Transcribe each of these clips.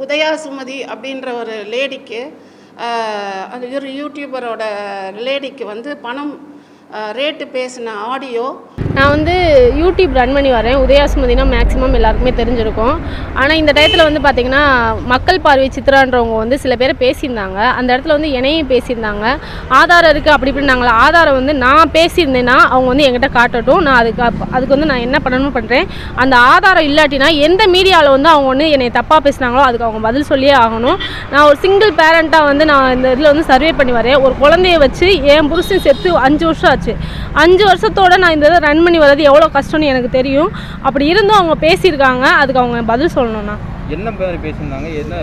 உதயா சுமதி அப்படின்ற ஒரு லேடிக்கு அந்த யூடியூபரோட லேடிக்கு வந்து பணம் ரேட்டு பேசின ஆடியோ. நான் வந்து யூடியூப் ரன் பண்ணி வரேன். உதயா சுமதினா மேக்ஸிமம் எல்லாருக்குமே தெரிஞ்சிருக்கும். ஆனால் இந்த டயத்தில் வந்து பார்த்திங்கன்னா மக்கள் பார்வை சித்ரான்றவங்க வந்து சில பேர் பேசியிருந்தாங்க. அந்த இடத்துல வந்து என்னையும் பேசியிருந்தாங்க. ஆதாரம் இருக்குது அப்படி இப்படின்னாங்களா. ஆதாரம் வந்து நான் பேசியிருந்தேன்னா அவங்க வந்து என்கிட்ட காட்டட்டும். நான் அதுக்கு வந்து நான் என்ன பண்ணணும்னு பண்ணுறேன். அந்த ஆதாரம் இல்லாட்டினா எந்த மீடியாவில் வந்து அவங்க வந்து என்னை தப்பாக பேசினாங்களோ அதுக்கு அவங்க பதில் சொல்லியே ஆகணும். நான் ஒரு சிங்கிள் பேரண்ட்டாக வந்து நான் இந்த இதில் வந்து சர்வே பண்ணி வரேன். ஒரு குழந்தைய வச்சு என் புருஷன் செத்து 5 வருஷம் ஆச்சு. 5 வருஷத்தோடு நான் இந்த இதை ரன் பண்ணி வர்றது எவ்வளோ கஷ்டம்னு எனக்கு தெரியும். அப்படி இருந்தும் அவங்க பேசியிருக்காங்க. அதுக்கு அவங்க பதில் சொல்லணும்னா என்ன பேர் பேசியிருந்தாங்க, என்ன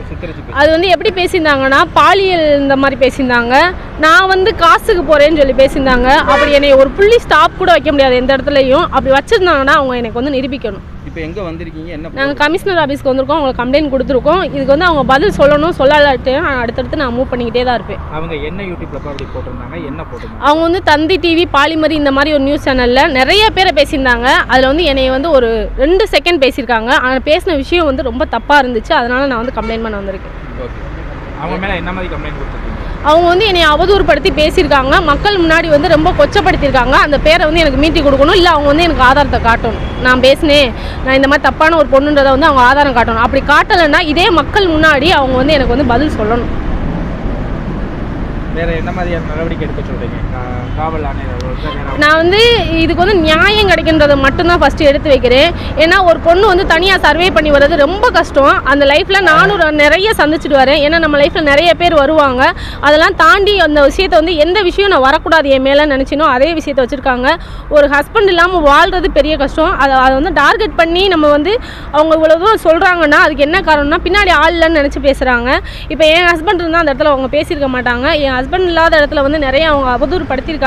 சித்தரிச்சு அது வந்து எப்படி பேசியிருந்தாங்கன்னா பாலியல் இந்த மாதிரி பேசியிருந்தாங்க. நான் வந்து காசுக்கு போகிறேன்னு சொல்லி பேசியிருந்தாங்க. அப்படி என்னை ஒரு புள்ளி ஸ்டாப் கூட வைக்க முடியாது எந்த இடத்துலையும். அப்படி வச்சுருந்தாங்கன்னா அவங்க எனக்கு வந்து நிரூபிக்கணும். இப்போ எங்கே வந்திருக்கீங்க? என்ன நாங்கள் கமிஷனர் ஆஃபீஸ்க்கு வந்திருக்கோம். அவங்களுக்கு கம்ப்ளைண்ட் கொடுத்துருக்கோம். இதுக்கு வந்து அவங்க பதில் சொல்லணும். சொல்லலாட்டு அடுத்தடுத்து நான் மூவ் பண்ணிக்கிட்டே தான் இருப்பேன். அவங்க என்ன யூடியூப்ல அப்படி போட்டிருந்தாங்க, என்ன போட்டிருந்தாங்க? அவங்க வந்து தந்தி டிவி, பாலிமரி இந்த மாதிரி ஒரு நியூஸ் சேனலில் நிறைய பேரை பேசியிருந்தாங்க. அதில் வந்து என்னை வந்து ஒரு 2 செகண்ட் பேசியிருக்காங்க. ஆனால் பேசின விஷயம் வந்து ரொம்ப தப்பாக இருந்துச்சு. அதனால் நான் வந்து கம்ப்ளைண்ட் பண்ண வந்திருக்கேன். ஓகே, அவங்க மேலே என்ன மாதிரி கம்ப்ளைண்ட் கொடுத்துருக்கீங்க? அவங்க வந்து என்னை அவதூறுப்படுத்தி பேசியிருக்காங்க. மக்கள் முன்னாடி வந்து ரொம்ப கொச்சப்படுத்தியிருக்காங்க. அந்த பேரை வந்து எனக்கு மீட்டி கொடுக்கணும். இல்லை அவங்க வந்து எனக்கு ஆதாரத்தை காட்டணும். நான் பேசினேன், நான் இந்த மாதிரி தப்பான ஒரு பொண்ணுன்றதை வந்து அவங்க ஆதாரம் காட்டணும். அப்படி காட்டலைன்னா இதே மக்கள் முன்னாடி அவங்க வந்து எனக்கு வந்து பதில் சொல்லணும். வேறு என்ன மாதிரியான நடவடிக்கை எடுக்க சொல்கிறீங்க? காவல் ஆணையர் நான் வந்து இதுக்கு வந்து நியாயம் கிடைக்கின்றதை மட்டும்தான் ஃபஸ்ட்டு எடுத்து வைக்கிறேன். ஏன்னா ஒரு பொண்ணு வந்து தனியாக சர்வே பண்ணி வர்றது ரொம்ப கஷ்டம். அந்த லைஃப்பில் நானும் நிறைய சந்திச்சுட்டு வரேன். ஏன்னா நம்ம லைஃப்பில் நிறைய பேர் வருவாங்க. அதெல்லாம் தாண்டி அந்த விஷயத்தை வந்து எந்த விஷயம் நான் வரக்கூடாது என் மேலே நினச்சினோ அதே விஷயத்தை வச்சுருக்காங்க. ஒரு ஹஸ்பண்ட் இல்லாமல் வாழ்கிறது பெரிய கஷ்டம். அதை வந்து டார்கெட் பண்ணி நம்ம வந்து அவங்க இவ்வளோ தூரம் சொல்கிறாங்கன்னா அதுக்கு என்ன காரணம்னா பின்னாடி ஆள் இல்லைன்னு நினச்சி பேசுகிறாங்க. இப்போ என் ஹஸ்பண்ட் இருந்தால் அந்த இடத்துல அவங்க பேசியிருக்க மாட்டாங்க. என் ஹஸ்பண்ட் இல்லாத இடத்துல வந்து நிறைய அவங்க அவதூறு படுத்தியிருக்காங்க.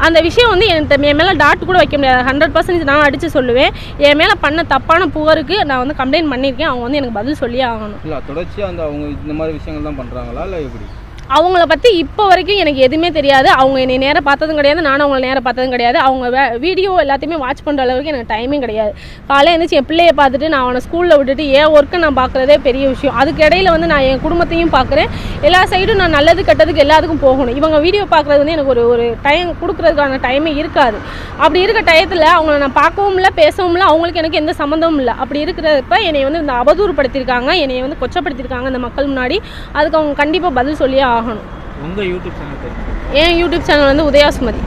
அந்த விஷயம் வந்து என் மேலே டாட் கூட வைக்க முடியாது. 100% நான் அடித்து சொல்லுவேன். என் மேலே பண்ண தப்பான புகாருக்கு நான் வந்து கம்ப்ளைண்ட் பண்ணியிருக்கேன். அவங்க வந்து எனக்கு பதில் சொல்லியே ஆகணும். இல்லை தொடர்ச்சியாக அந்த அவங்க இந்த மாதிரி விஷயங்கள் தான் பண்ணுறாங்களா இல்லை எப்படி? அவங்கள பற்றி இப்போ வரைக்கும் எனக்கு எதுவுமே தெரியாது. அவங்க என்னை நேராக பார்த்ததும் கிடையாது. நானும் அவங்கள நேராக பார்த்ததும் கிடையாது. அவங்க வீடியோ எல்லாத்தையுமே வாட்ச் பண்ணுற அளவுக்கு எனக்கு டைமே கிடையாது. காலையில் எழுந்திரிச்சு என் பிள்ளையை பார்த்துட்டு நான் அவனை ஸ்கூலில் விட்டுட்டு என் ஒர்க்கை நான் பார்க்குறதே பெரிய விஷயம். அதுக்கு இடையில வந்து நான் என் குடும்பத்தையும் பார்க்குறேன். எல்லா சைடும் நான் நல்லது கெட்டதுக்கு எல்லாத்துக்கும் போகணும். இவங்க வீடியோ பார்க்குறது வந்து எனக்கு ஒரு டைம் கொடுக்குறதுக்கான டைமே இருக்காது. அப்படி இருக்க டயத்தில் அவங்கள நான் பார்க்கவும் இல்லை, பேசவும் இல்லை. அவங்களுக்கு எனக்கு எந்த சம்மந்தமும் இல்லை. அப்படி இருக்கிறப்ப என்னை வந்து இந்த அவதூறுப்படுத்தியிருக்காங்க, என்னை வந்து கொச்சப்படுத்தியிருக்காங்க இந்த மக்கள் முன்னாடி. அதுக்கு அவங்க கண்டிப்பாக பதில் சொல்லியே ஆகணும். உங்கள் யூடியூப் சேனல் என் யூடியூப் சேனல் வந்து உதயா சுமதி.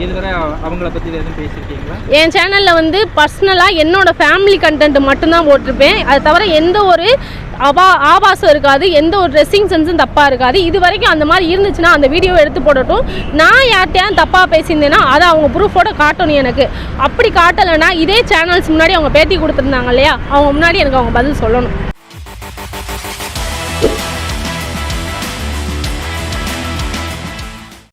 இதுவரை அவங்கள பற்றி எதுவும் பேசியிருக்கீங்களா? என் சேனலில் வந்து பர்சனலாக என்னோடய ஃபேமிலி கண்டென்ட் மட்டும்தான் போட்டிருப்பேன். அது தவிர எந்த ஒரு ஆபாசம் இருக்காது, எந்த ஒரு ட்ரெஸ்ஸிங் சென்ஸும் தப்பாக இருக்காது. இது வரைக்கும் அந்த மாதிரி இருந்துச்சுன்னா அந்த வீடியோவை எடுத்து போடட்டும். நான் யார்கிட்டையும் தப்பாக பேசியிருந்தேன்னா அதை அவங்க ப்ரூஃபோட காட்டணும் எனக்கு. அப்படி காட்டலைன்னா இதே சேனல்ஸ் முன்னாடி அவங்க பேட்டி கொடுத்துருந்தாங்க இல்லையா, அவங்க முன்னாடி எனக்கு அவங்க பதில் சொல்லணும்.